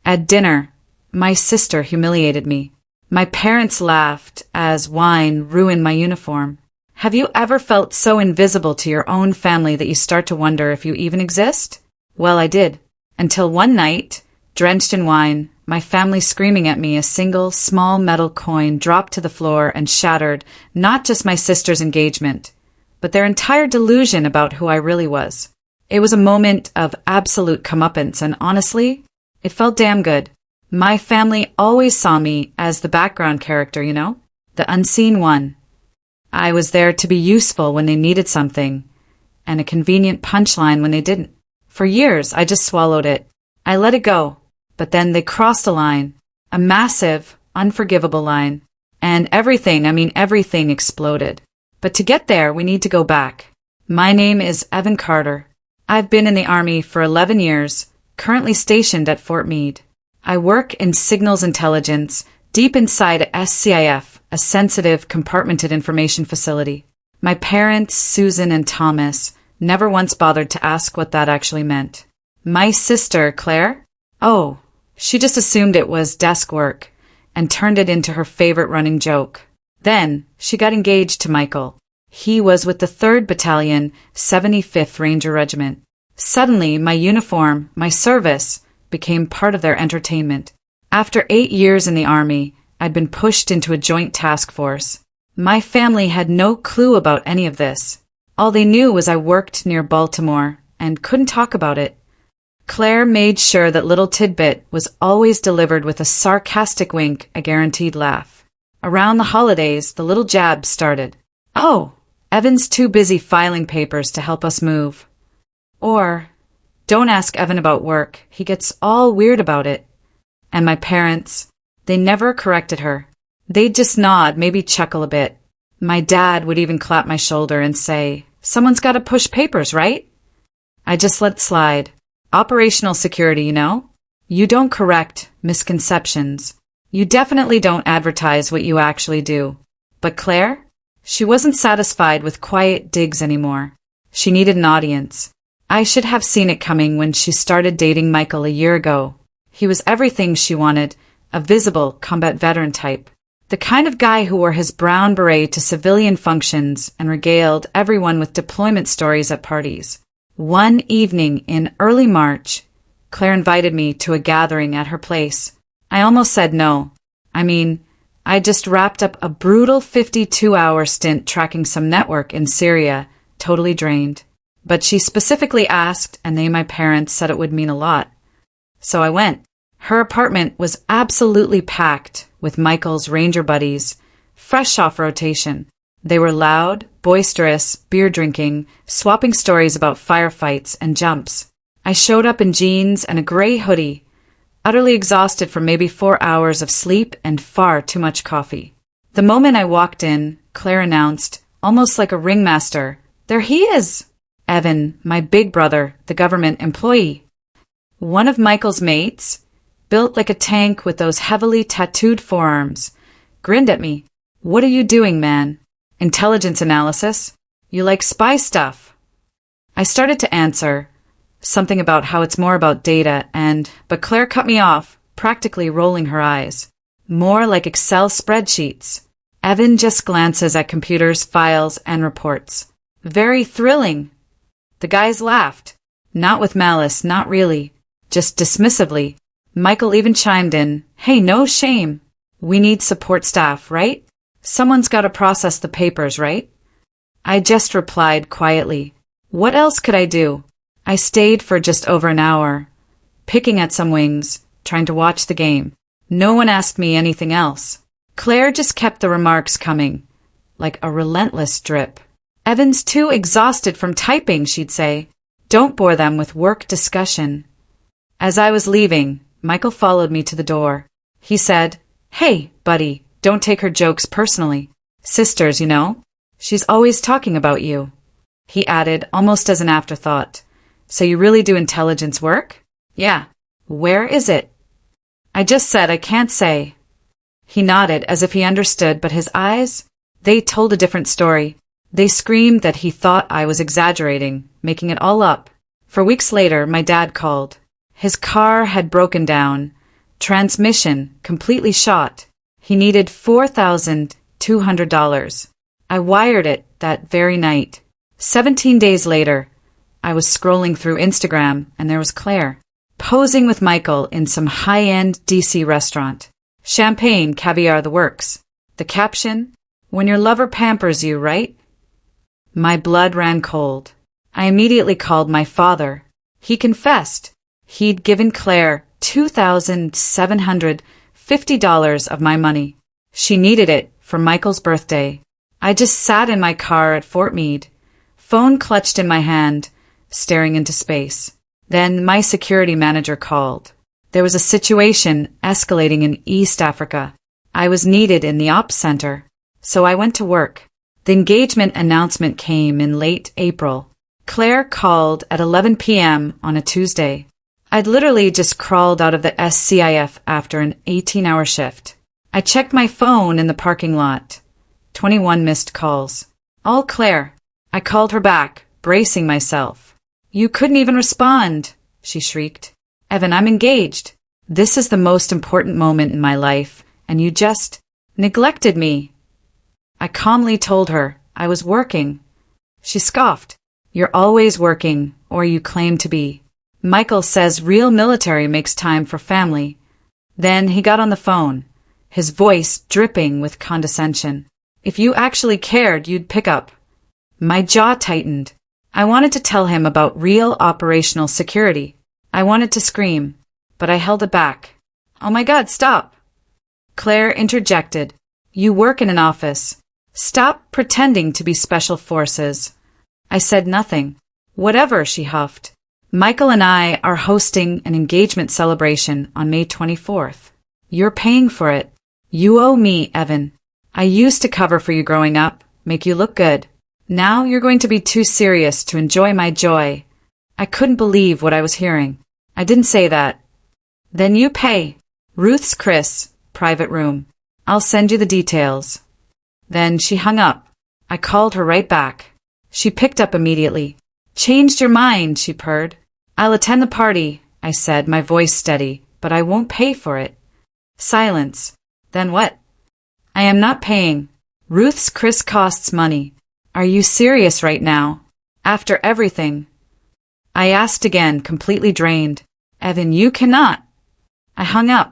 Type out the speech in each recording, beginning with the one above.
At dinner, my sister humiliated me. My parents laughed as wine ruined my uniform. Have you ever felt so invisible to your own family that you start to wonder if you even exist? Well, I did. Until one night, drenched in wine, my family screaming at me, a single small metal coin dropped to the floor and shattered not just my sister's engagement, but their entire delusion about who I really was. It was a moment of absolute comeuppance, and honestly, it felt damn good. My family always saw me as the background character, the unseen one. I was there to be useful when they needed something, and a convenient punchline when they didn't. For years, I just swallowed it. I let it go, but then they crossed a line, a massive, unforgivable line, and everything exploded. But to get there, we need to go back. My name is Evan Carter. I've been in the Army for 11 years, currently stationed at Fort Meade. I work in signals intelligence, deep inside SCIF, a sensitive, compartmented information facility. My parents, Susan and Thomas, never once bothered to ask what that actually meant. My sister, Claire? Oh, she just assumed it was desk work and turned it into her favorite running joke. Then, she got engaged to Michael. He was with the 3rd Battalion, 75th Ranger Regiment. Suddenly, my uniform, my service, became part of their entertainment. After 8 years in the Army, I'd been pushed into a joint task force. My family had no clue about any of this. All they knew was I worked near Baltimore and couldn't talk about it. Claire made sure that little tidbit was always delivered with a sarcastic wink, a guaranteed laugh. Around the holidays, the little jab started. Oh, Evan's too busy filing papers to help us move. Or, don't ask Evan about work, he gets all weird about it. And my parents, they never corrected her. They'd just nod, maybe chuckle a bit. My dad would even clap my shoulder and say, "Someone's got to push papers, right?" I just let it slide. Operational security, You don't correct misconceptions. You definitely don't advertise what you actually do. But Claire? She wasn't satisfied with quiet digs anymore. She needed an audience. I should have seen it coming when she started dating Michael a year ago. He was everything she wanted, a visible combat veteran type. The kind of guy who wore his brown beret to civilian functions and regaled everyone with deployment stories at parties. One evening in early March, Claire invited me to a gathering at her place. I almost said no. I just wrapped up a brutal 52-hour stint tracking some network in Syria, totally drained. But she specifically asked, and my parents said it would mean a lot. So I went. Her apartment was absolutely packed with Michael's Ranger buddies, fresh off rotation. They were loud, boisterous, beer drinking, swapping stories about firefights and jumps. I showed up in jeans and a gray hoodie, utterly exhausted from maybe 4 hours of sleep and far too much coffee. The moment I walked in, Claire announced, almost like a ringmaster, "There he is!" Evan, my big brother, the government employee. One of Michael's mates, built like a tank with those heavily tattooed forearms, grinned at me. "What are you doing, man? Intelligence analysis? You like spy stuff?" I started to answer, something about how it's more about data but Claire cut me off, practically rolling her eyes. "More like Excel spreadsheets. Evan just glances at computers, files, and reports. Very thrilling." The guys laughed. Not with malice, not really. Just dismissively. Michael even chimed in, "Hey, no shame. We need support staff, right? Someone's got to process the papers, right?" I just replied quietly. What else could I do? I stayed for just over an hour, picking at some wings, trying to watch the game. No one asked me anything else. Claire just kept the remarks coming, like a relentless drip. "Evan's too exhausted from typing," she'd say. "Don't bore them with work discussion." As I was leaving, Michael followed me to the door. He said, "Hey, buddy, don't take her jokes personally. Sisters, She's always talking about you." He added, almost as an afterthought, "So you really do intelligence work?" "Yeah." "Where is it?" I just said, "I can't say." He nodded as if he understood, but his eyes, they told a different story. They screamed that he thought I was exaggerating, making it all up. For weeks later, my dad called. His car had broken down, Transmission completely shot. He needed $4,200. I wired it that very night. 17 days later, I was scrolling through Instagram and there was Claire, posing with Michael in some high-end DC restaurant. Champagne, caviar, the works. The caption, "When your lover pampers you, right?" My blood ran cold. I immediately called my father. He confessed. He'd given Claire $2,750 of my money. She needed it for Michael's birthday. I just sat in my car at Fort Meade, phone clutched in my hand, staring into space. Then my security manager called. There was a situation escalating in East Africa. I was needed in the ops center, so I went to work. The engagement announcement came in late April. Claire called at 11 p.m. on a Tuesday. I'd literally just crawled out of the SCIF after an 18-hour shift. I checked my phone in the parking lot. 21 missed calls. All Claire. I called her back, bracing myself. "You couldn't even respond," she shrieked. "Evan, I'm engaged. This is the most important moment in my life, and you just neglected me." I calmly told her I was working. She scoffed. "You're always working, or you claim to be. Michael says real military makes time for family." Then he got on the phone, his voice dripping with condescension. "If you actually cared, you'd pick up." My jaw tightened. I wanted to tell him about real operational security. I wanted to scream, but I held it back. "Oh my God, stop!" Claire interjected. "You work in an office. Stop pretending to be special forces." I said nothing. "Whatever," she huffed. "Michael and I are hosting an engagement celebration on May 24th. You're paying for it. You owe me, Evan. I used to cover for you growing up, make you look good. Now you're going to be too serious to enjoy my joy." I couldn't believe what I was hearing. "I didn't say that." "Then you pay. Ruth's Chris, private room. I'll send you the details." Then she hung up. I called her right back. She picked up immediately. "Changed your mind," she purred. "I'll attend the party," I said, my voice steady, "but I won't pay for it." Silence. "Then what?" "I am not paying. Ruth's Chris costs money." "Are you serious right now? After everything?" I asked again, completely drained. "Evan, you cannot." I hung up.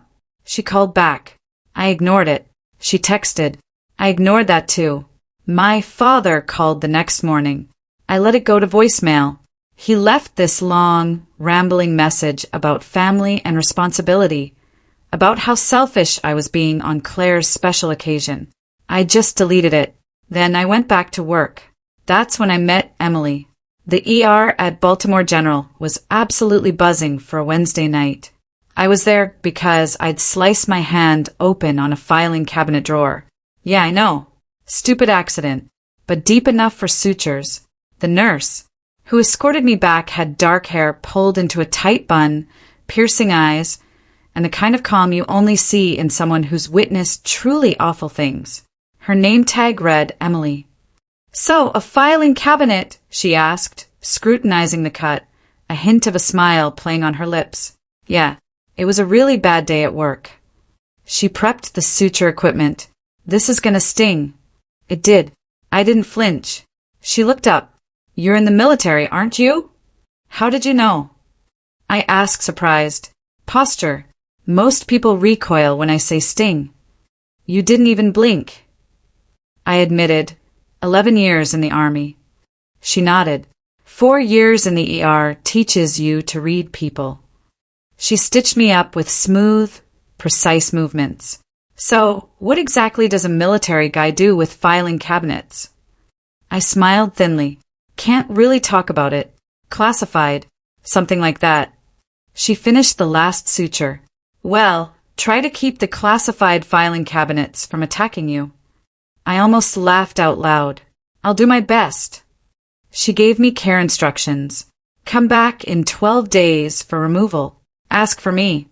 She called back. I ignored it. She texted. I ignored that too. My father called the next morning. I let it go to voicemail. He left this long, rambling message about family and responsibility, about how selfish I was being on Claire's special occasion. I just deleted it. Then I went back to work. That's when I met Emily. The ER at Baltimore General was absolutely buzzing for a Wednesday night. I was there because I'd sliced my hand open on a filing cabinet drawer. Yeah, I know. Stupid accident, but deep enough for sutures. The nurse, who escorted me back, had dark hair pulled into a tight bun, piercing eyes, and the kind of calm you only see in someone who's witnessed truly awful things. Her name tag read Emily. "So, a filing cabinet?" she asked, scrutinizing the cut, a hint of a smile playing on her lips. "Yeah, it was a really bad day at work." She prepped the suture equipment. "This is gonna sting." It did. I didn't flinch. She looked up. "You're in the military, aren't you?" "How did you know?" I asked, surprised. "Posture. Most people recoil when I say sting." "You didn't even blink." I admitted, 11 years in the Army. She nodded. 4 years in the ER teaches you to read people. She stitched me up with smooth, precise movements. "So, what exactly does a military guy do with filing cabinets?" I smiled thinly. "Can't really talk about it. Classified. Something like that." She finished the last suture. "Well, try to keep the classified filing cabinets from attacking you." I almost laughed out loud. "I'll do my best." She gave me care instructions. "Come back in 12 days for removal. Ask for me."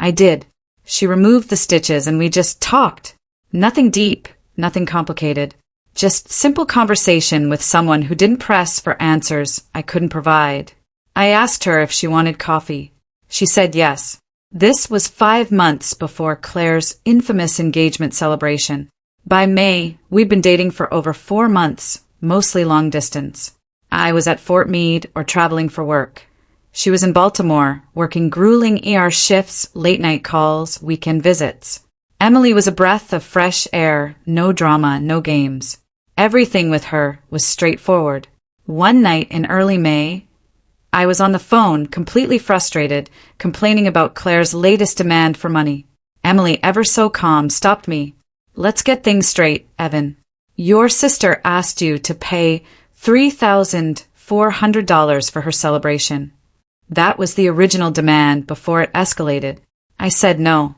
I did. She removed the stitches and we just talked. Nothing deep, nothing complicated. Just simple conversation with someone who didn't press for answers I couldn't provide. I asked her if she wanted coffee. She said yes. This was 5 months before Claire's infamous engagement celebration. By May, we'd been dating for over 4 months, mostly long distance. I was at Fort Meade or traveling for work. She was in Baltimore, working grueling ER shifts, late-night calls, weekend visits. Emily was a breath of fresh air, no drama, no games. Everything with her was straightforward. One night in early May, I was on the phone, completely frustrated, complaining about Claire's latest demand for money. Emily, ever so calm, stopped me. "Let's get things straight, Evan. Your sister asked you to pay $3,400 for her celebration. That was the original demand before it escalated." I said no.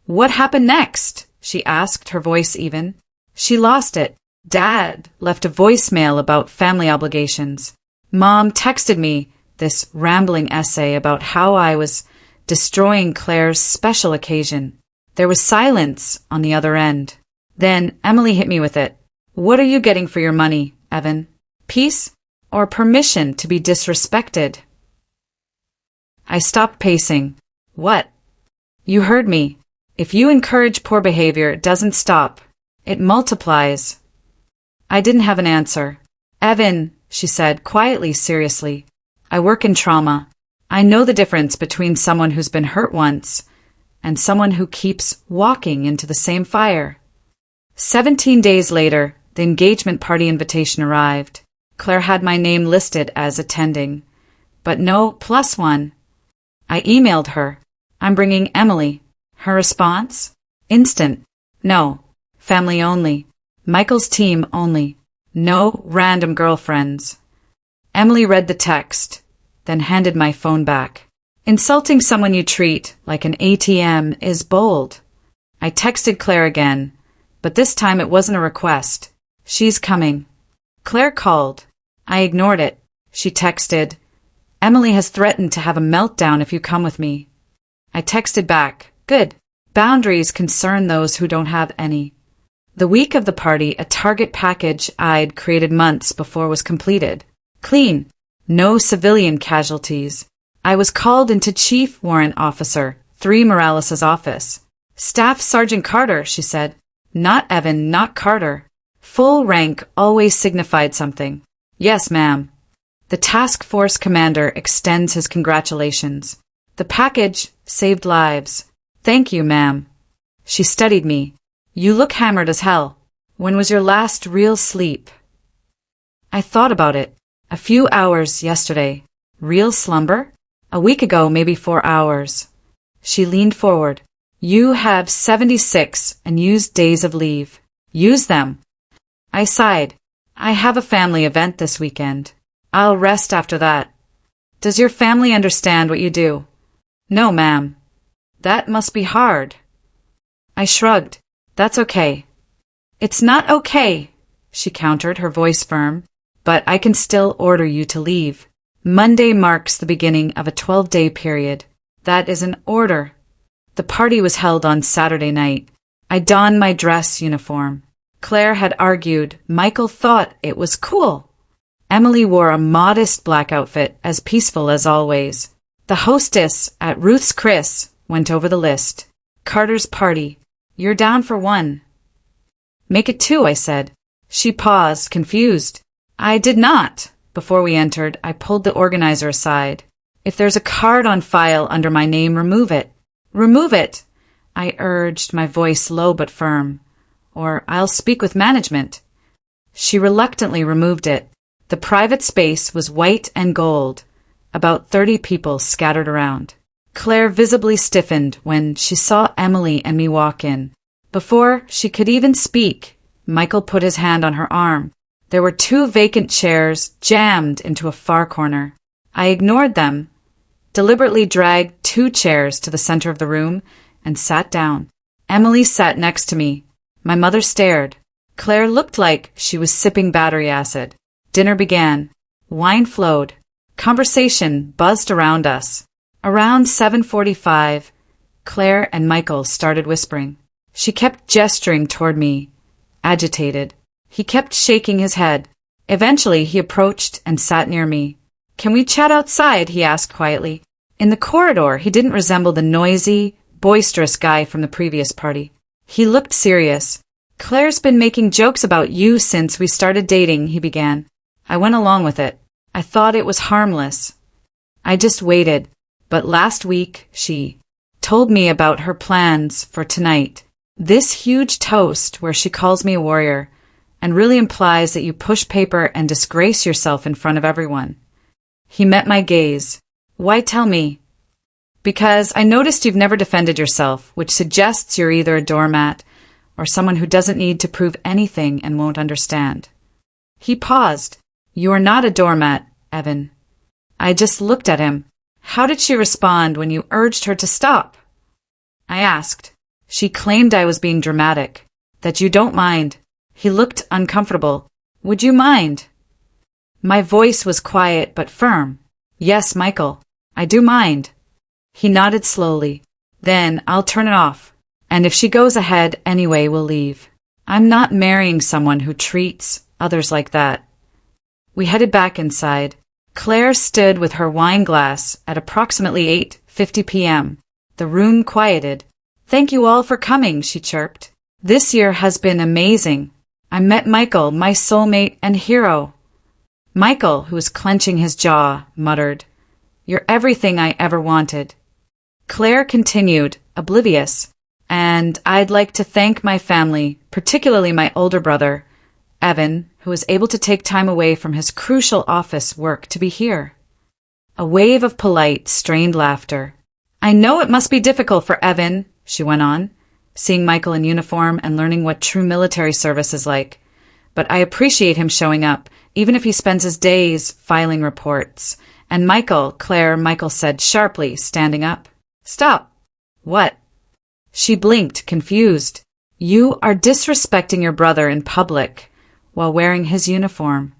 "What happened next?" she asked, her voice even. "She lost it. Dad left a voicemail about family obligations. Mom texted me this rambling essay about how I was destroying Claire's special occasion. There was silence on the other end. Then Emily hit me with it. "What are you getting for your money, Evan? Peace or permission to be disrespected?" I stopped pacing. "What?" "You heard me. If you encourage poor behavior, it doesn't stop. It multiplies." I didn't have an answer. "Evan," she said, quietly, seriously, "I work in trauma. I know the difference between someone who's been hurt once and someone who keeps walking into the same fire." 17 days later, the engagement party invitation arrived. Claire had my name listed as attending, but no +1. I emailed her. "I'm bringing Emily." Her response? Instant. "No. Family only. Michael's team only. No random girlfriends." Emily read the text, then handed my phone back. "Insulting someone you treat like an ATM is bold." I texted Claire again, but this time it wasn't a request. "She's coming." Claire called. I ignored it. She texted, "Emily has threatened to have a meltdown if you come with me." I texted back, "Good. Boundaries concern those who don't have any." The week of the party, a target package I'd created months before was completed. Clean. No civilian casualties. I was called into Chief Warrant Officer 3 Morales' office. "Staff Sergeant Carter," she said. "Not Evan, not Carter." Full rank always signified something. "Yes, ma'am." The task force commander extends his congratulations. "The package saved lives." "Thank you, ma'am." She studied me. "You look hammered as hell. When was your last real sleep?" I thought about it. "A few hours yesterday." "Real slumber?" "A week ago, maybe 4 hours." She leaned forward. "You have 76 and used days of leave. Use them." I sighed. "I have a family event this weekend. I'll rest after that." "Does your family understand what you do?" "No, ma'am." "That must be hard." I shrugged. "That's okay." "It's not okay," she countered, her voice firm, "but I can still order you to leave. Monday marks the beginning of a 12-day period. That is an order." The party was held on Saturday night. I donned my dress uniform. Claire had argued Michael thought it was cool. Emily wore a modest black outfit, as peaceful as always. The hostess at Ruth's Chris went over the list. "Carter's party. You're down for 1. "Make it 2, I said. She paused, confused. "I did not." Before we entered, I pulled the organizer aside. "If there's a card on file under my name, remove it." "Remove it," I urged, my voice low but firm. "Or I'll speak with management." She reluctantly removed it. The private space was white and gold, about 30 people scattered around. Claire visibly stiffened when she saw Emily and me walk in. Before she could even speak, Michael put his hand on her arm. There were 2 vacant chairs jammed into a far corner. I ignored them, deliberately dragged 2 chairs to the center of the room, and sat down. Emily sat next to me. My mother stared. Claire looked like she was sipping battery acid. Dinner began. Wine flowed. Conversation buzzed around us. Around 7:45, Claire and Michael started whispering. She kept gesturing toward me, agitated. He kept shaking his head. Eventually, he approached and sat near me. "Can we chat outside?" he asked quietly. In the corridor, he didn't resemble the noisy, boisterous guy from the previous party. He looked serious. "Claire's been making jokes about you since we started dating," he began. I went along with it. I thought it was harmless. I just waited. But last week, she told me about her plans for tonight. This huge toast where she calls me a warrior and really implies that you push paper and disgrace yourself in front of everyone. He met my gaze. "Why tell me?" "Because I noticed you've never defended yourself, which suggests you're either a doormat or someone who doesn't need to prove anything and won't understand." He paused. "You are not a doormat, Evan." I just looked at him. "How did she respond when you urged her to stop?" I asked. "She claimed I was being dramatic, that you don't mind." He looked uncomfortable. "Would you mind?" My voice was quiet but firm. "Yes, Michael, I do mind." He nodded slowly. "Then I'll turn it off. And if she goes ahead anyway, we'll leave. I'm not marrying someone who treats others like that." We headed back inside. Claire stood with her wine glass at approximately 8:50 p.m. The room quieted. "Thank you all for coming," she chirped. "This year has been amazing. I met Michael, my soulmate and hero." Michael, who was clenching his jaw, muttered, "You're everything I ever wanted." Claire continued, oblivious, "And I'd like to thank my family, particularly my older brother, Evan, who was able to take time away from his crucial office work to be here." A wave of polite, strained laughter. "I know it must be difficult for Evan," she went on, seeing Michael in uniform and learning what true military service is like. "But I appreciate him showing up, even if he spends his days filing reports." "And Michael, Claire," Michael said sharply, standing up. "Stop." "What?" She blinked, confused. "You are disrespecting your brother in public while wearing his uniform.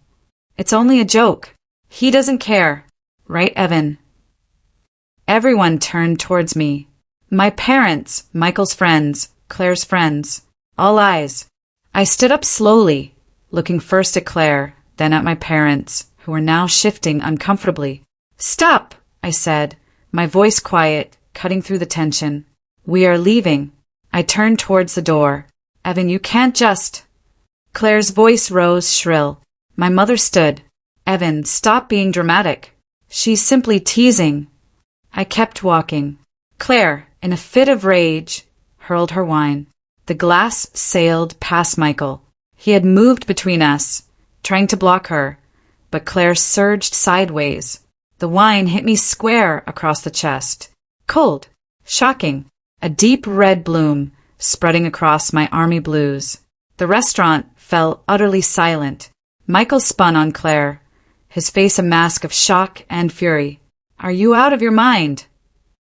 It's only a joke. He doesn't care. Right, Evan?" Everyone turned towards me. My parents, Michael's friends, Claire's friends. All eyes. I stood up slowly, looking first at Claire, then at my parents, who were now shifting uncomfortably. "Stop," I said, my voice quiet, cutting through the tension. "We are leaving." I turned towards the door. "Evan, you can't just—" Claire's voice rose shrill. My mother stood. "Evan, stop being dramatic. She's simply teasing." I kept walking. Claire, in a fit of rage, hurled her wine. The glass sailed past Michael. He had moved between us, trying to block her, but Claire surged sideways. The wine hit me square across the chest. Cold. Shocking. A deep red bloom spreading across my army blues. The restaurant fell utterly silent. Michael spun on Claire, his face a mask of shock and fury. "Are you out of your mind?"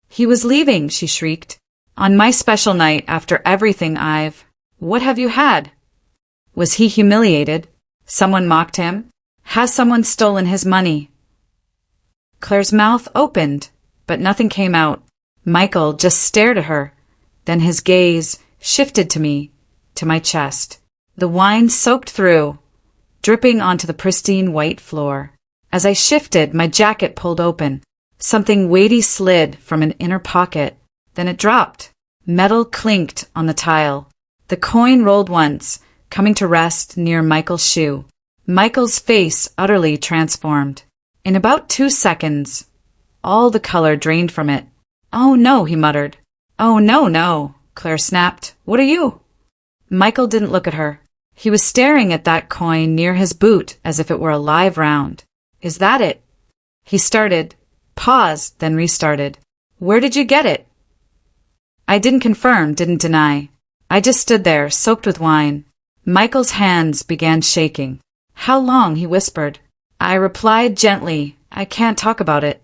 "He was leaving," she shrieked. "On my special night after everything I've—" "What have you had?" Was he humiliated? Someone mocked him? Has someone stolen his money? Claire's mouth opened, but nothing came out. Michael just stared at her. Then his gaze shifted to me, to my chest. The wine soaked through, dripping onto the pristine white floor. As I shifted, my jacket pulled open. Something weighty slid from an inner pocket. Then it dropped. Metal clinked on the tile. The coin rolled once, coming to rest near Michael's shoe. Michael's face utterly transformed. In about 2 seconds, all the color drained from it. "Oh no," he muttered. "Oh no, no," Claire snapped. "What are you?" Michael didn't look at her. He was staring at that coin near his boot as if it were a live round. "Is that it?" He started, paused, then restarted. "Where did you get it?" I didn't confirm, didn't deny. I just stood there, soaked with wine. Michael's hands began shaking. "How long?" he whispered. I replied gently, "I can't talk about it."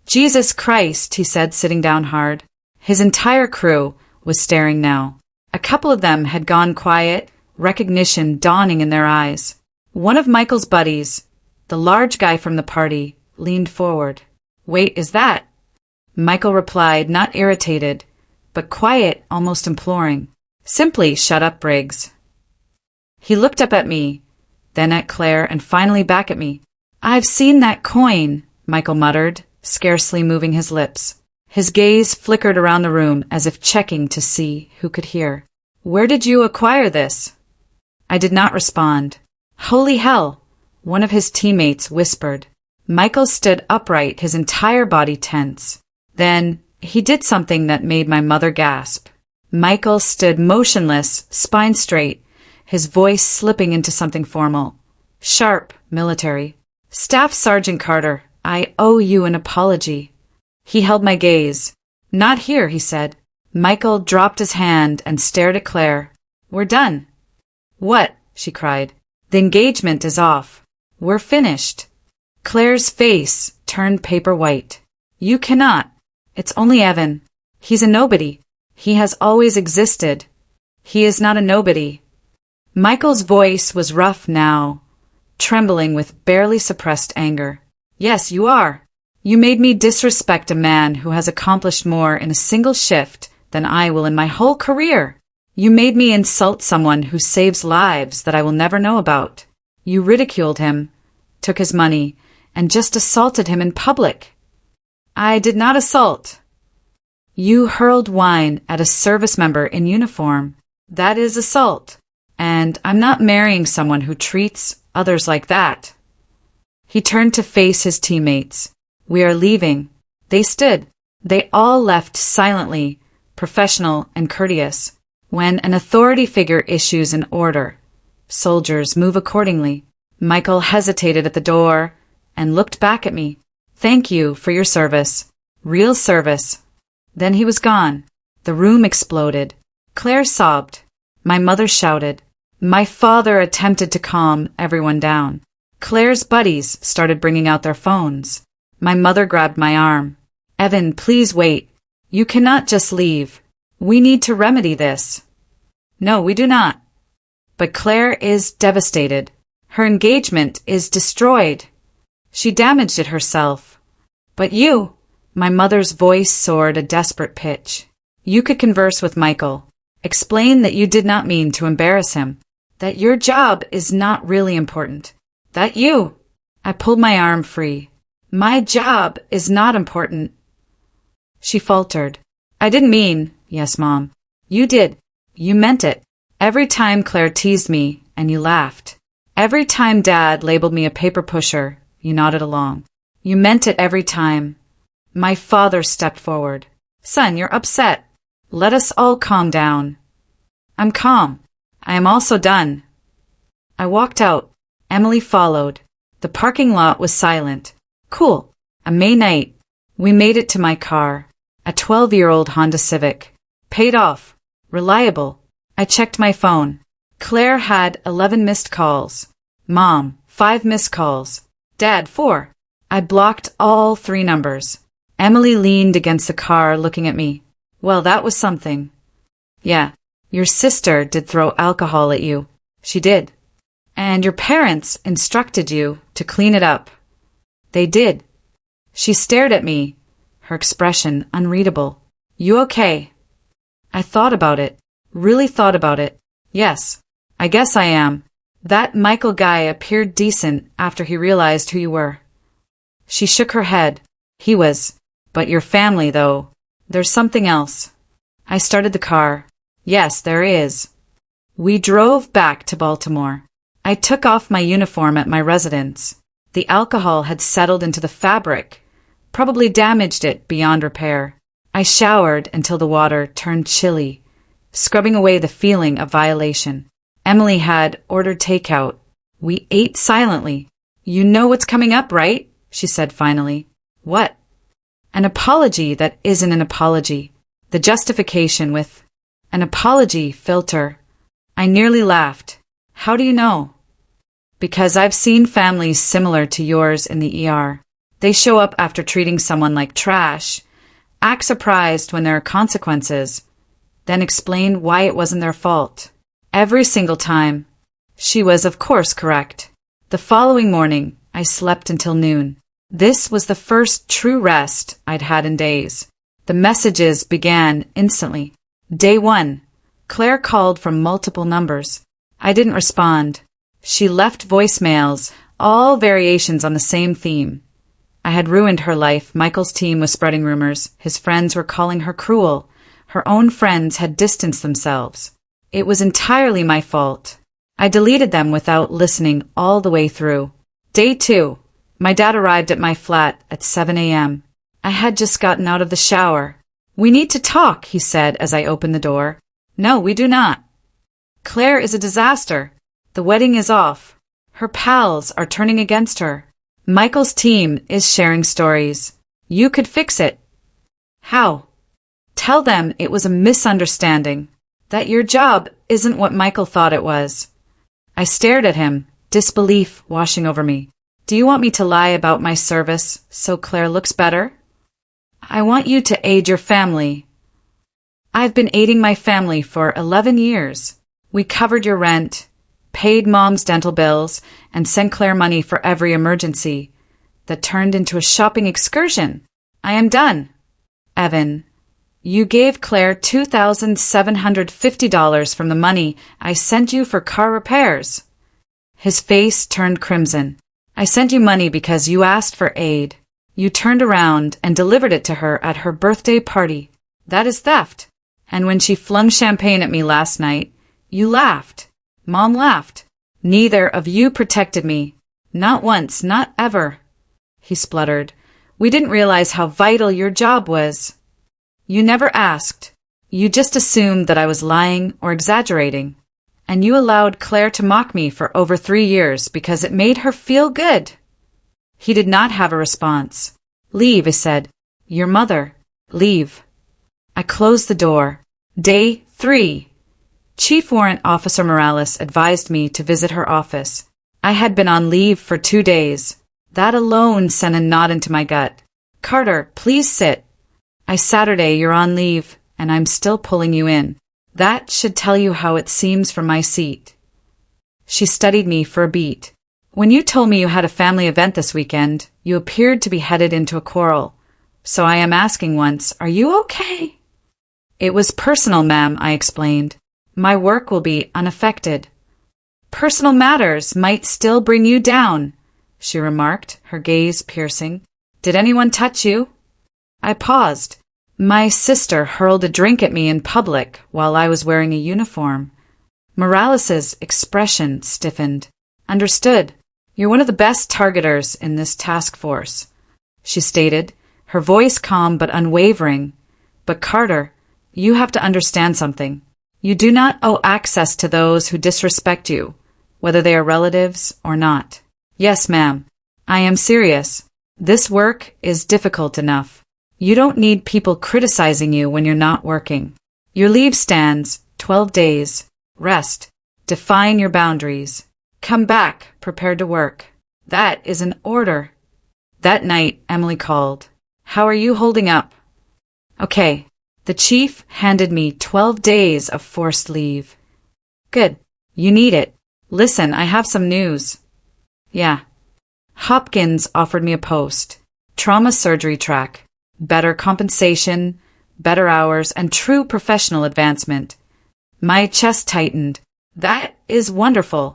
"Jesus Christ," he said, sitting down hard. His entire crew was staring now. A couple of them had gone quiet, recognition dawning in their eyes. One of Michael's buddies, the large guy from the party, leaned forward. "Wait, is that—" Michael replied, not irritated, but quiet, almost imploring. "Simply shut up, Briggs." He looked up at me, then at Claire, and finally back at me. "I've seen that coin," Michael muttered, scarcely moving his lips. His gaze flickered around the room as if checking to see who could hear. "Where did you acquire this?" I did not respond. "Holy hell!" one of his teammates whispered. Michael stood upright, his entire body tense. Then he did something that made my mother gasp. Michael stood motionless, spine straight, his voice slipping into something formal. Sharp, military. "Staff Sergeant Carter, I owe you an apology." He held my gaze. "Not here," he said. Michael dropped his hand and stared at Claire. "We're done." "What?" she cried. "The engagement is off. We're finished." Claire's face turned paper white. "You cannot. It's only Evan. He's a nobody. He has always existed. He is not a nobody." Michael's voice was rough now, trembling with barely suppressed anger. "Yes, you are. You made me disrespect a man who has accomplished more in a single shift than I will in my whole career. You made me insult someone who saves lives that I will never know about. You ridiculed him, took his money, and just assaulted him in public." "I did not assault." "You hurled wine at a service member in uniform. That is assault. And I'm not marrying someone who treats others like that." He turned to face his teammates. "We are leaving." They stood. They all left silently, professional and courteous. When an authority figure issues an order, soldiers move accordingly. Michael hesitated at the door and looked back at me. "Thank you for your service. Real service." Then he was gone. The room exploded. Claire sobbed. My mother shouted. My father attempted to calm everyone down. Claire's buddies started bringing out their phones. My mother grabbed my arm. "Evan, please wait. You cannot just leave. We need to remedy this." "No, we do not." "But Claire is devastated. Her engagement is destroyed. She damaged it herself." "But you," my mother's voice soared a desperate pitch. "You could converse with Michael. Explain that you did not mean to embarrass him. That your job is not really important. That you—" I pulled my arm free. "My job is not important." She faltered. "I didn't mean—" "Yes, Mom. You did. You meant it. Every time Claire teased me, and you laughed. Every time Dad labeled me a paper pusher, you nodded along. You meant it every time." My father stepped forward. "Son, you're upset. Let us all calm down." "I'm calm. I am also done." I walked out. Emily followed. The parking lot was silent. Cool. A May night. We made it to my car. A 12-year-old Honda Civic. Paid off. Reliable. I checked my phone. Claire had 11 missed calls. Mom, 5 missed calls. Dad, 4. I blocked all 3 numbers. Emily leaned against the car looking at me. "Well, that was something." "Yeah, your sister did throw alcohol at you." "She did." "And your parents instructed you to clean it up." "They did." She stared at me, her expression unreadable. "You okay?" I thought about it. Really thought about it. "Yes, I guess I am. That Michael guy appeared decent after he realized who you were." She shook her head. "He was. But your family, though. There's something else." I started the car. "Yes, there is." We drove back to Baltimore. I took off my uniform at my residence. The alcohol had settled into the fabric, probably damaged it beyond repair. I showered until the water turned chilly, scrubbing away the feeling of violation. Emily had ordered takeout. We ate silently. "You know what's coming up, right?" she said finally. "What?" "An apology that isn't an apology. The justification with an apology filter." I nearly laughed. "How do you know?" "Because I've seen families similar to yours in the ER. They show up after treating someone like trash, act surprised when there are consequences, then explain why it wasn't their fault. Every single time." She was, of course, correct. The following morning, I slept until noon. This was the first true rest I'd had in days. The messages began instantly. Day 1. Claire called from multiple numbers. I didn't respond. She left voicemails, all variations on the same theme. I had ruined her life. Michael's team was spreading rumors. His friends were calling her cruel. Her own friends had distanced themselves. It was entirely my fault. I deleted them without listening all the way through. Day 2. My dad arrived at my flat at 7 a.m. I had just gotten out of the shower. "We need to talk," he said as I opened the door. "No, we do not. Claire is a disaster. The wedding is off. Her pals are turning against her. Michael's team is sharing stories. You could fix it." "How?" "Tell them it was a misunderstanding. That your job isn't what Michael thought it was." I stared at him, disbelief washing over me. "Do you want me to lie about my service so Claire looks better?" "I want you to aid your family." "I've been aiding my family for 11 years. We covered your rent, paid Mom's dental bills, and sent Claire money for every emergency. That turned into a shopping excursion. I am done." "Evan, you gave Claire $2,750 from the money I sent you for car repairs." His face turned crimson. "I sent you money because you asked for aid. You turned around and delivered it to her at her birthday party. That is theft. And when she flung champagne at me last night, you laughed. Mom laughed. Neither of you protected me. Not once, not ever." He spluttered. "We didn't realize how vital your job was. You never asked. You just assumed that I was lying or exaggerating. And you allowed Claire to mock me for over 3 years because it made her feel good." He did not have a response. "Leave," I said. "Your mother. Leave." I closed the door. Day 3. Chief Warrant Officer Morales advised me to visit her office. I had been on leave for 2 days. That alone sent a knot into my gut. "Carter, please sit." "Saturday, you're on leave, and I'm still pulling you in. That should tell you how it seems from my seat." She studied me for a beat. "When you told me you had a family event this weekend, you appeared to be headed into a quarrel. So I am asking once, are you okay?" "It was personal, ma'am," I explained. "My work will be unaffected." "Personal matters might still bring you down," she remarked, her gaze piercing. "Did anyone touch you?" I paused. My sister hurled a drink at me in public while I was wearing a uniform. Morales's expression stiffened. "Understood. You're one of the best targeters in this task force," she stated, her voice calm but unwavering. "But Carter, you have to understand something. You do not owe access to those who disrespect you, whether they are relatives or not." "Yes, ma'am. I am serious. This work is difficult enough. You don't need people criticizing you when you're not working. Your leave stands, 12 days. Rest. Define your boundaries. Come back, prepared to work. That is an order." That night, Emily called. "How are you holding up?" "Okay." The chief handed me 12 days of forced leave. "Good. You need it. Listen, I have some news." "Yeah." Hopkins offered me a post. Trauma surgery track. Better compensation, better hours, and true professional advancement. My chest tightened. "That is wonderful.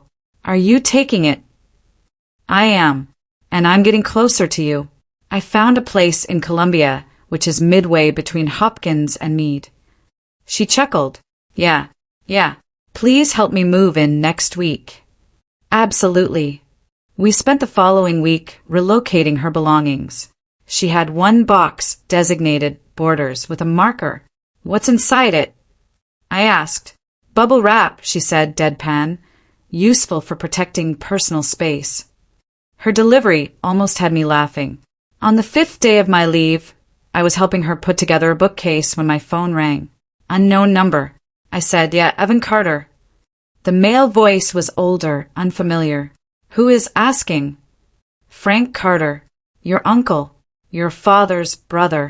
Are you taking it?" "I am, and I'm getting closer to you. I found a place in Columbia, which is midway between Hopkins and Meade." She chuckled. Yeah. Please help me move in next week." "Absolutely." We spent the following week relocating her belongings. She had one box designated borders with a marker. "What's inside it?" I asked. "Bubble wrap," she said, deadpan. "Useful for protecting personal space." Her delivery almost had me laughing. On the 5th day of my leave, I was helping her put together a bookcase when my phone rang. Unknown number. I said, "Yeah, Evan Carter." The male voice was older, unfamiliar. "Who is asking?" "Frank Carter. Your uncle. Your father's brother."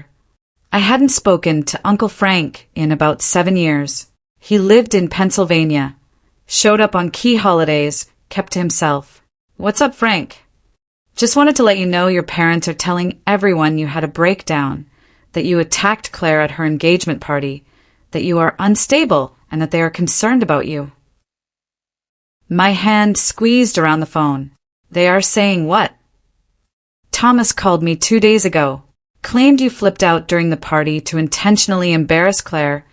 I hadn't spoken to Uncle Frank in about 7 years. He lived in Pennsylvania. Showed up on key holidays, kept to himself. "What's up, Frank?" "Just wanted to let you know your parents are telling everyone you had a breakdown, that you attacked Claire at her engagement party, that you are unstable, and that they are concerned about you." My hand squeezed around the phone. "They are saying what?" Thomas called me 2 days ago. Claimed you flipped out during the party to intentionally embarrass Claire,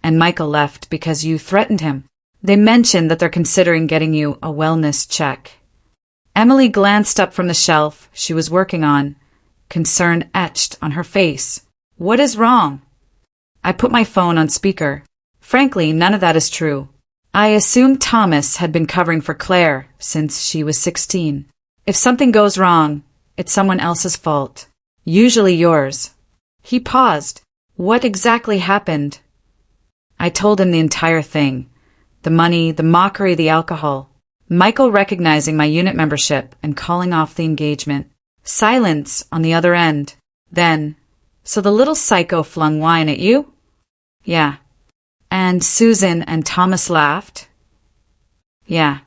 and Michael left because you threatened him. They mentioned that they're considering getting you a wellness check. Emily glanced up from the shelf she was working on, concern etched on her face. What is wrong? I put my phone on speaker. Frankly, none of that is true. I assumed Thomas had been covering for Claire since she was 16. If something goes wrong, it's someone else's fault. Usually yours. He paused. What exactly happened? I told him the entire thing. The money, the mockery, the alcohol. Michael recognizing my unit membership and calling off the engagement. Silence on the other end. Then, so the little psycho flung wine at you? Yeah. And Susan and Thomas laughed? Yeah.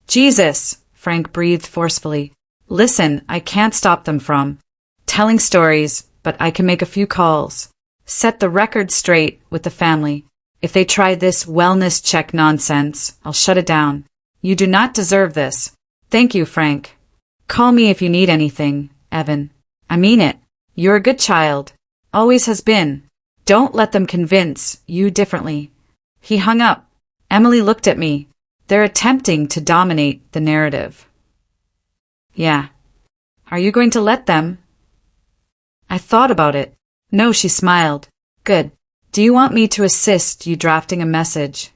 Jesus, Frank breathed forcefully. Listen, I can't stop them from telling stories, but I can make a few calls. Set the record straight with the family. If they try this wellness check nonsense, I'll shut it down. You do not deserve this. Thank you, Frank. Call me if you need anything, Evan. I mean it. You're a good child. Always has been. Don't let them convince you differently. He hung up. Emily looked at me. They're attempting to dominate the narrative. Yeah. Are you going to let them? I thought about it. No, she smiled. Good. Do you want me to assist you drafting a message?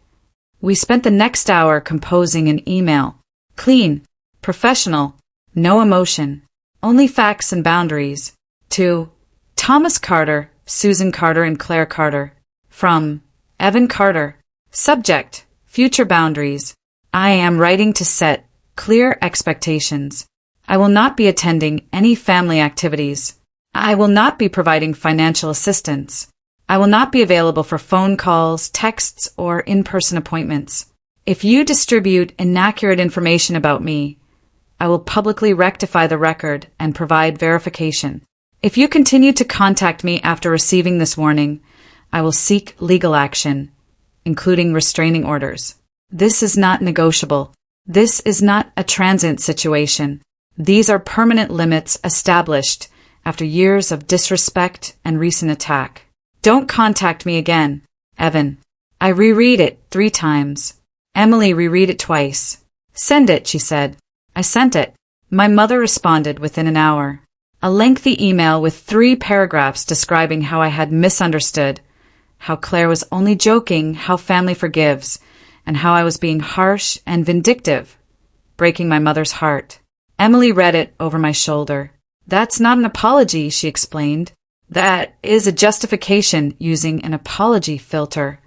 We spent the next hour composing an email. Clean. Professional. No emotion. Only facts and boundaries. To Thomas Carter, Susan Carter, and Claire Carter. From Evan Carter. Subject: future boundaries. I am writing to set clear expectations. I will not be attending any family activities. I will not be providing financial assistance. I will not be available for phone calls, texts, or in-person appointments. If you distribute inaccurate information about me, I will publicly rectify the record and provide verification. If you continue to contact me after receiving this warning, I will seek legal action, including restraining orders. This is not negotiable. This is not a transient situation. These are permanent limits established after years of disrespect and recent attack. Don't contact me again, Evan. I reread it 3 times. Emily reread it twice. Send it, she said. I sent it. My mother responded within an hour. A lengthy email with 3 paragraphs describing how I had misunderstood, how Claire was only joking, how family forgives, and how I was being harsh and vindictive, breaking my mother's heart. Emily read it over my shoulder. That's not an apology, she explained. That is a justification using an apology filter.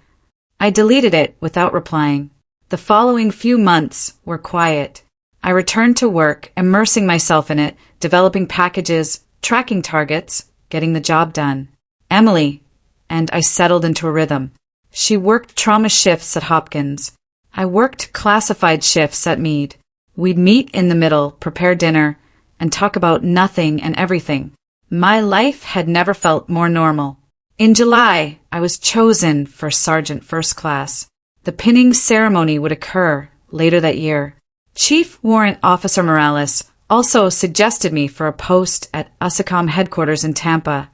I deleted it without replying. The following few months were quiet. I returned to work, immersing myself in it, developing packages, tracking targets, getting the job done. Emily, and I settled into a rhythm. She worked trauma shifts at Hopkins. I worked classified shifts at Mead. We'd meet in the middle, prepare dinner, and talk about nothing and everything. My life had never felt more normal. In July, I was chosen for Sergeant First Class. The pinning ceremony would occur later that year. Chief Warrant Officer Morales also suggested me for a post at USACOM headquarters in Tampa.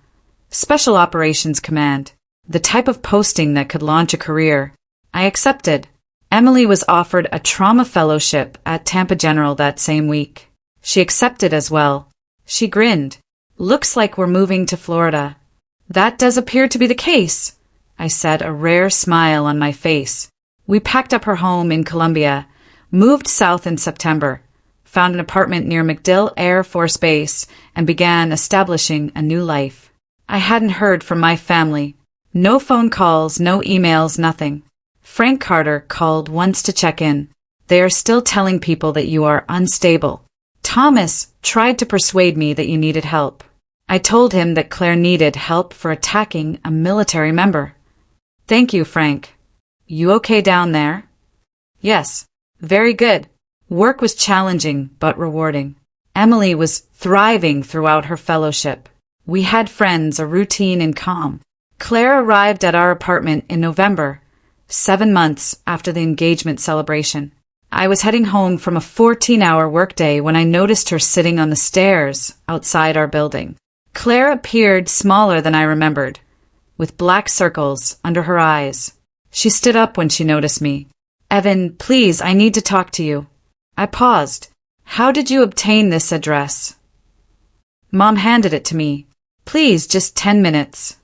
Special Operations Command. The type of posting that could launch a career. I accepted. Emily was offered a trauma fellowship at Tampa General that same week. She accepted as well. She grinned. Looks like we're moving to Florida. That does appear to be the case, I said, a rare smile on my face. We packed up her home in Columbia, moved south in September, found an apartment near MacDill Air Force Base, and began establishing a new life. I hadn't heard from my family. No phone calls, no emails, nothing. Frank Carter called once to check in. They are still telling people that you are unstable. Thomas tried to persuade me that you needed help. I told him that Claire needed help for attacking a military member. Thank you, Frank. You okay down there? Yes. Very good. Work was challenging but rewarding. Emily was thriving throughout her fellowship. We had friends, a routine and calm. Claire arrived at our apartment in November, 7 months after the engagement celebration. I was heading home from a 14-hour workday when I noticed her sitting on the stairs outside our building. Claire appeared smaller than I remembered, with black circles under her eyes. She stood up when she noticed me. "Evan, please, I need to talk to you." I paused. "How did you obtain this address?" Mom handed it to me. "Please, just 10 minutes.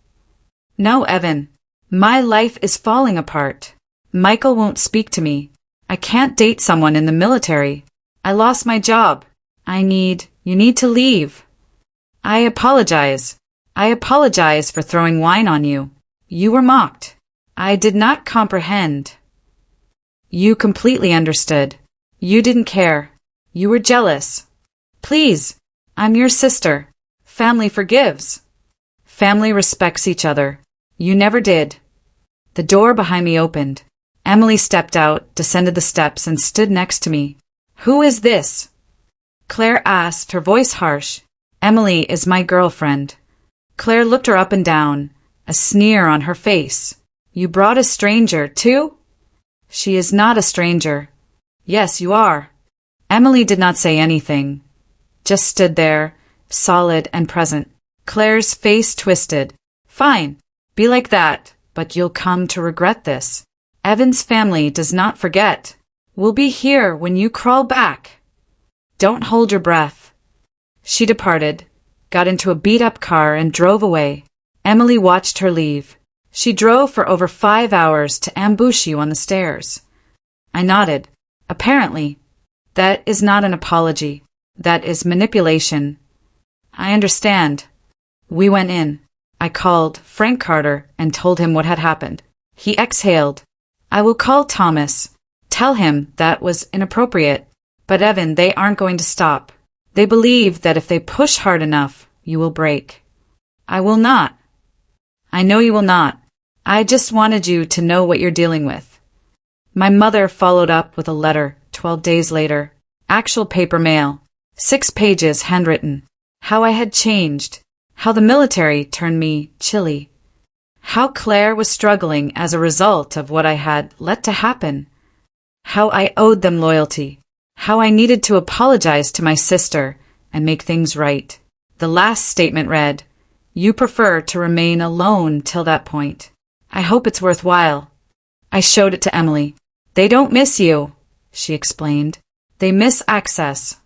"No, Evan. My life is falling apart. Michael won't speak to me. I can't date someone in the military. I lost my job. You need to leave." I apologize. I apologize for throwing wine on you. You were mocked. I did not comprehend. You completely understood. You didn't care. You were jealous. Please, I'm your sister. Family forgives. Family respects each other. You never did. The door behind me opened. Emily stepped out, descended the steps, and stood next to me. "Who is this?" Claire asked, her voice harsh. "Emily is my girlfriend." Claire looked her up and down, a sneer on her face. "You brought a stranger, too?" "She is not a stranger." "Yes, you are." Emily did not say anything, just stood there, solid and present. Claire's face twisted. "Fine, be like that, but you'll come to regret this. Evan's family does not forget. We'll be here when you crawl back. Don't hold your breath." She departed, got into a beat-up car and drove away. Emily watched her leave. "She drove for over 5 hours to ambush you on the stairs." I nodded. "Apparently. That is not an apology. That is manipulation." "I understand." We went in. I called Frank Carter and told him what had happened. He exhaled. "I will call Thomas. Tell him that was inappropriate. But Evan, they aren't going to stop. They believe that if they push hard enough, you will break." "I will not." "I know you will not. I just wanted you to know what you're dealing with." My mother followed up with a letter 12 days later. Actual paper mail. 6 pages handwritten. How I had changed. How the military turned me chilly. How Claire was struggling as a result of what I had let to happen. How I owed them loyalty. How I needed to apologize to my sister and make things right. The last statement read, "You prefer to remain alone till that point. I hope it's worthwhile." I showed it to Emily. "They don't miss you," she explained. "They miss access."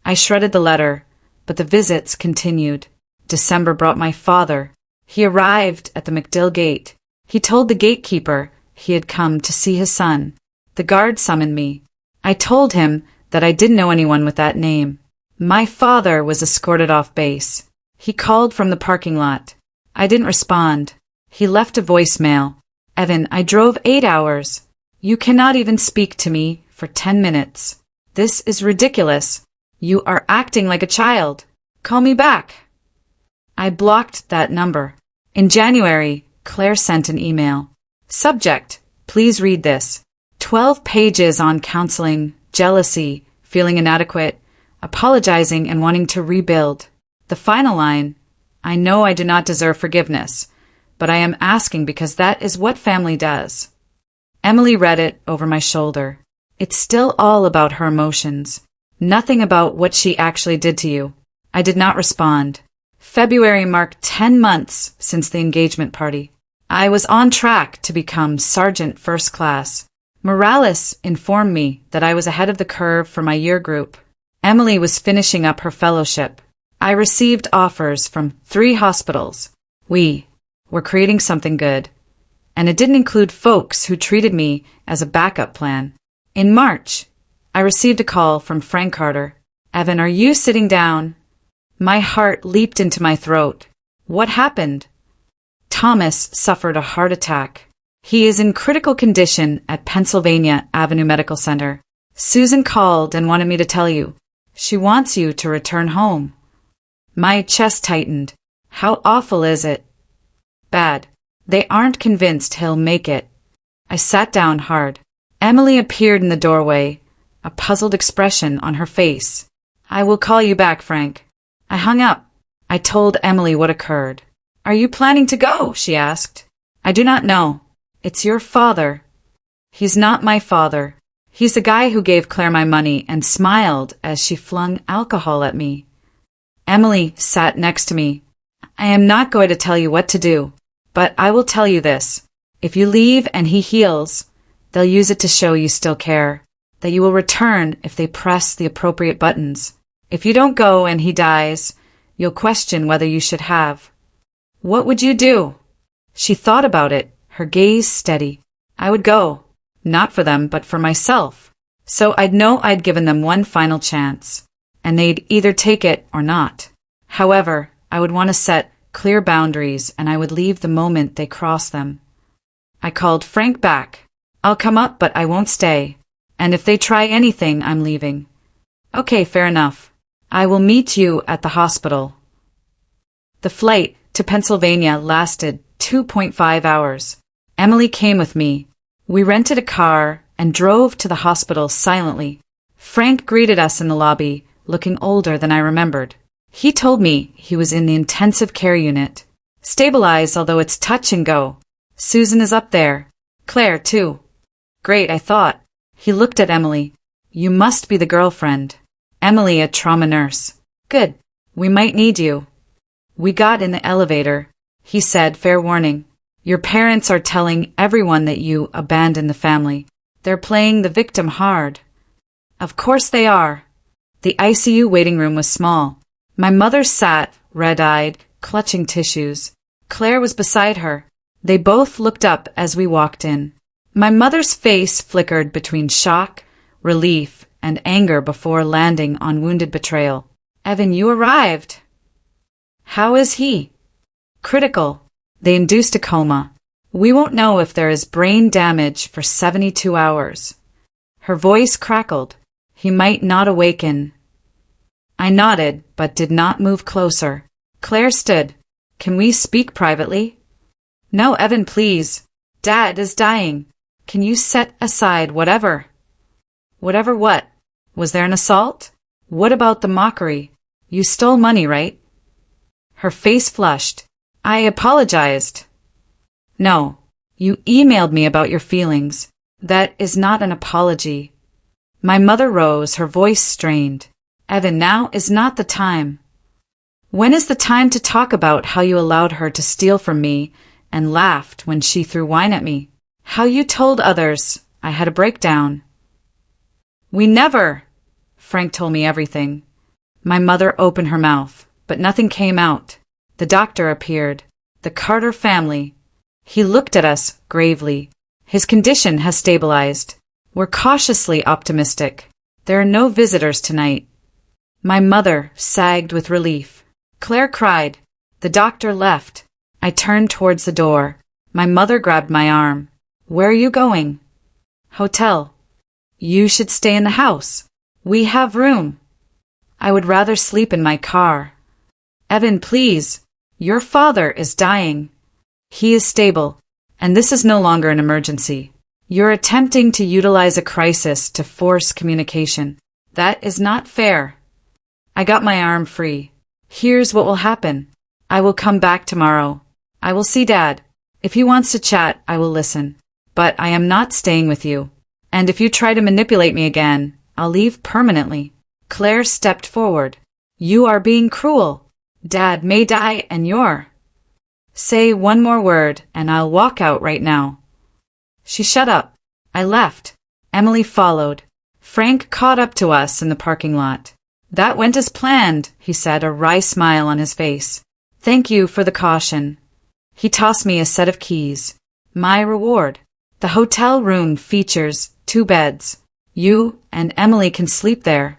I shredded the letter, but the visits continued. December brought my father. He arrived at the MacDill gate. He told the gatekeeper he had come to see his son. The guard summoned me. I told him that I didn't know anyone with that name. My father was escorted off base. He called from the parking lot. I didn't respond. He left a voicemail. "Evan, I drove 8 hours. You cannot even speak to me for 10 minutes. This is ridiculous. You are acting like a child. Call me back." I blocked that number. In January, Claire sent an email. Subject, please read this. 12 pages on counseling, jealousy, feeling inadequate, apologizing and wanting to rebuild. The final line, "I know I do not deserve forgiveness, but I am asking because that is what family does." Emily read it over my shoulder. It's still all about her emotions. Nothing about what she actually did to you. I did not respond. February marked 10 months since the engagement party. I was on track to become Sergeant First Class. Morales informed me that I was ahead of the curve for my year group. Emily was finishing up her fellowship. I received offers from 3 hospitals. We were creating something good. And it didn't include folks who treated me as a backup plan. In March, I received a call from Frank Carter. "Evan, are you sitting down?" My heart leaped into my throat. What happened? Thomas suffered a heart attack. He is in critical condition at Pennsylvania Avenue Medical Center. Susan called and wanted me to tell you. She wants you to return home. My chest tightened. How awful is it? Bad. They aren't convinced he'll make it. I sat down hard. Emily appeared in the doorway, a puzzled expression on her face. "I will call you back, Frank." I hung up. I told Emily what occurred. "Are you planning to go?" she asked. "I do not know. It's your father." "He's not my father. He's the guy who gave Claire my money and smiled as she flung alcohol at me. Emily sat next to me. I am not going to tell you what to do, but I will tell you this. If you leave and he heals, they'll use it to show you still care, that you will return if they press the appropriate buttons. If you don't go and he dies, you'll question whether you should have. What would you do? She thought about it, her gaze steady. I would go. Not for them, but for myself. So I'd know I'd given them one final chance, and they'd either take it or not. However, I would want to set clear boundaries, and I would leave the moment they cross them. I called Frank back. I'll come up, but I won't stay. And if they try anything, I'm leaving. Okay, fair enough. I will meet you at the hospital. The flight to Pennsylvania lasted 2.5 hours. Emily came with me. We rented a car and drove to the hospital silently. Frank greeted us in the lobby, looking older than I remembered. He told me he was in the intensive care unit. Stabilized, although it's touch and go. Susan is up there. Claire, too. Great, I thought. He looked at Emily. You must be the girlfriend. Emily, a trauma nurse. Good. We might need you. We got in the elevator. He said, fair warning. Your parents are telling everyone that you abandoned the family. They're playing the victim hard. Of course they are. The ICU waiting room was small. My mother sat, red-eyed, clutching tissues. Claire was beside her. They both looked up as we walked in. My mother's face flickered between shock, relief, and anger before landing on wounded betrayal. Evan, you arrived. How is he? Critical. They induced a coma. We won't know if there is brain damage for 72 hours. Her voice crackled. He might not awaken. I nodded, but did not move closer. Claire stood. Can we speak privately? No, Evan, please. Dad is dying. Can you set aside whatever? Whatever what? Was there an assault? What about the mockery? You stole money, right? Her face flushed. I apologized. No, you emailed me about your feelings. That is not an apology. My mother rose, her voice strained. Evan, now is not the time. When is the time to talk about how you allowed her to steal from me and laughed when she threw wine at me? How you told others I had a breakdown? We never. Frank told me everything. My mother opened her mouth, but nothing came out. The doctor appeared. The Carter family. He looked at us gravely. His condition has stabilized. We're cautiously optimistic. There are no visitors tonight. My mother sagged with relief. Claire cried. The doctor left. I turned towards the door. My mother grabbed my arm. Where are you going? Hotel. You should stay in the house. We have room. I would rather sleep in my car. Evan, please. Your father is dying. He is stable, and this is no longer an emergency. You're attempting to utilize a crisis to force communication. That is not fair. I got my arm free. Here's what will happen. I will come back tomorrow. I will see Dad. If he wants to chat, I will listen. But I am not staying with you. And if you try to manipulate me again, I'll leave permanently. Claire stepped forward. You are being cruel. Dad may die and you're. Say one more word and I'll walk out right now. She shut up. I left. Emily followed. Frank caught up to us in the parking lot. That went as planned, he said, a wry smile on his face. Thank you for the caution. He tossed me a set of keys. My reward. The hotel room features 2 beds. You and Emily can sleep there.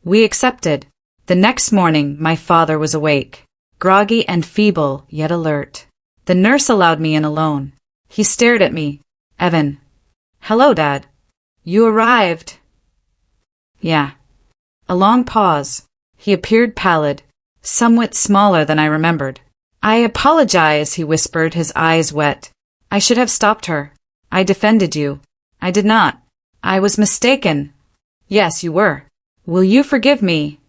We accepted. The next morning, my father was awake, groggy and feeble, yet alert. The nurse allowed me in alone. He stared at me. Evan. Hello, Dad. You arrived. Yeah. A long pause. He appeared pallid, somewhat smaller than I remembered. I apologize, he whispered, his eyes wet. I should have stopped her. I defended you. I did not. I was mistaken. Yes, you were. Will you forgive me?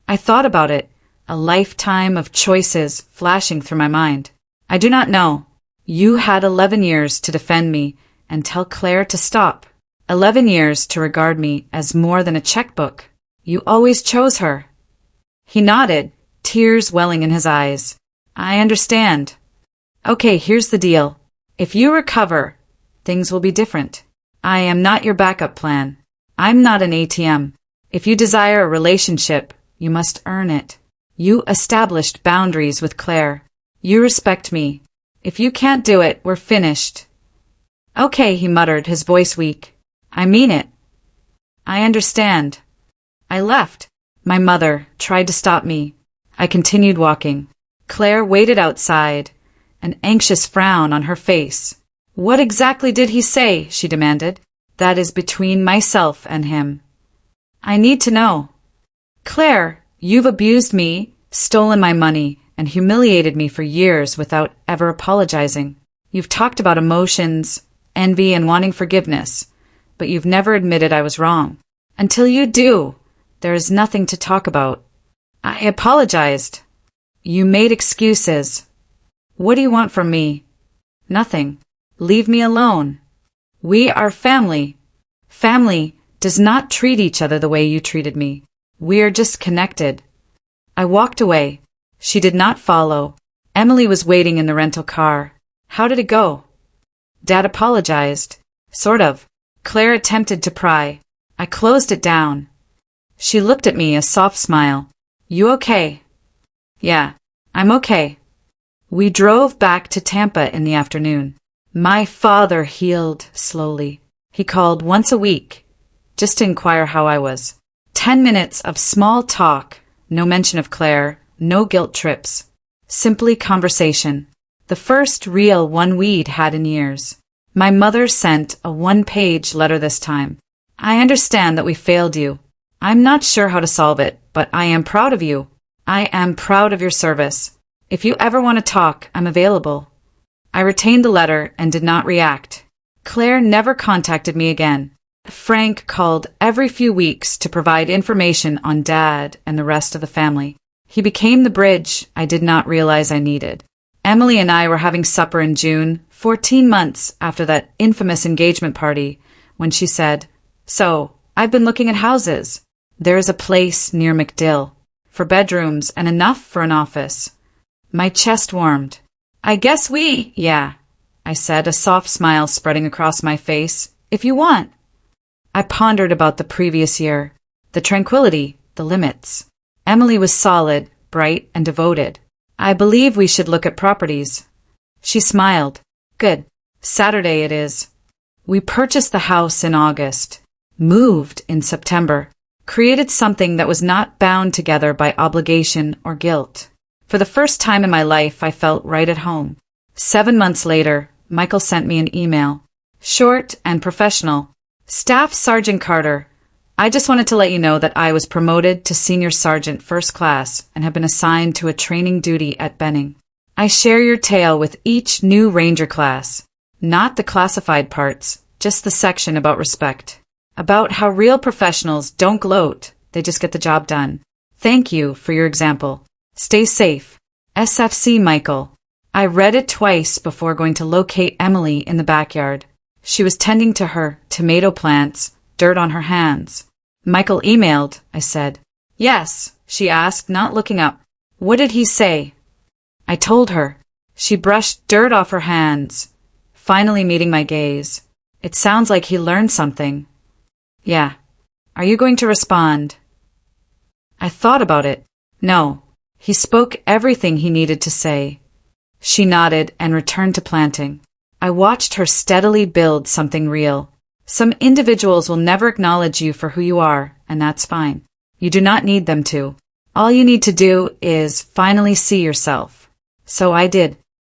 I thought about it, a lifetime of choices flashing through my mind. I do not know. You had 11 years to defend me and tell Claire to stop. 11 years to regard me as more than a checkbook. You always chose her. He nodded, tears welling in his eyes. I understand. Okay, here's the deal. If you recover, things will be different. I am not your backup plan. I'm not an ATM. If you desire a relationship, you must earn it. You established boundaries with Claire. You respect me. If you can't do it, we're finished. Okay, he muttered, his voice weak. I mean it. I understand. I left. My mother tried to stop me. I continued walking. Claire waited outside, an anxious frown on her face. What exactly did he say? She demanded. That is between myself and him. I need to know. Claire, you've abused me, stolen my money, and humiliated me for years without ever apologizing. You've talked about emotions, envy, and wanting forgiveness, but you've never admitted I was wrong. Until you do, there is nothing to talk about. I apologized. You made excuses. What do you want from me? Nothing. Leave me alone. We are family. Family does not treat each other the way you treated me. We are just connected. I walked away. She did not follow. Emily was waiting in the rental car. How did it go? Dad apologized. Sort of. Claire attempted to pry. I closed it down. She looked at me, a soft smile. You okay? Yeah, I'm okay. We drove back to Tampa in the afternoon. My father healed slowly. He called once a week, just to inquire how I was. 10 minutes of small talk, no mention of Claire, no guilt trips. Simply conversation. The first real one we'd had in years. My mother sent a 1-page letter this time. I understand that we failed you. I'm not sure how to solve it, but I am proud of you. I am proud of your service. If you ever want to talk, I'm available. I retained the letter and did not react. Claire never contacted me again. Frank called every few weeks to provide information on Dad and the rest of the family. He became the bridge I did not realize I needed. Emily and I were having supper in June, 14 months after that infamous engagement party, when she said, So, I've been looking at houses. There is a place near MacDill, for bedrooms and enough for an office. My chest warmed. I guess yeah, I said, a soft smile spreading across my face. If you want. I pondered about the previous year, the tranquility, the limits. Emily was solid, bright, and devoted. I believe we should look at properties. She smiled. Good. Saturday it is. We purchased the house in August, moved in September, created something that was not bound together by obligation or guilt. For the first time in my life, I felt right at home. 7 months later, Michael sent me an email. Short and professional. Staff Sergeant Carter, I just wanted to let you know that I was promoted to Senior Sergeant First Class and have been assigned to a training duty at Benning. I share your tale with each new Ranger class. Not the classified parts, just the section about respect. About how real professionals don't gloat, they just get the job done. Thank you for your example. Stay safe. SFC Michael. I read it twice before going to locate Emily in the backyard. She was tending to her tomato plants, dirt on her hands. Michael emailed, I said. Yes, she asked, not looking up. What did he say? I told her. She brushed dirt off her hands, finally meeting my gaze. It sounds like he learned something. Yeah. Are you going to respond? I thought about it. No. He spoke everything he needed to say. She nodded and returned to planting. I watched her steadily build something real. Some individuals will never acknowledge you for who you are, and that's fine. You do not need them to. All you need to do is finally see yourself. So I did.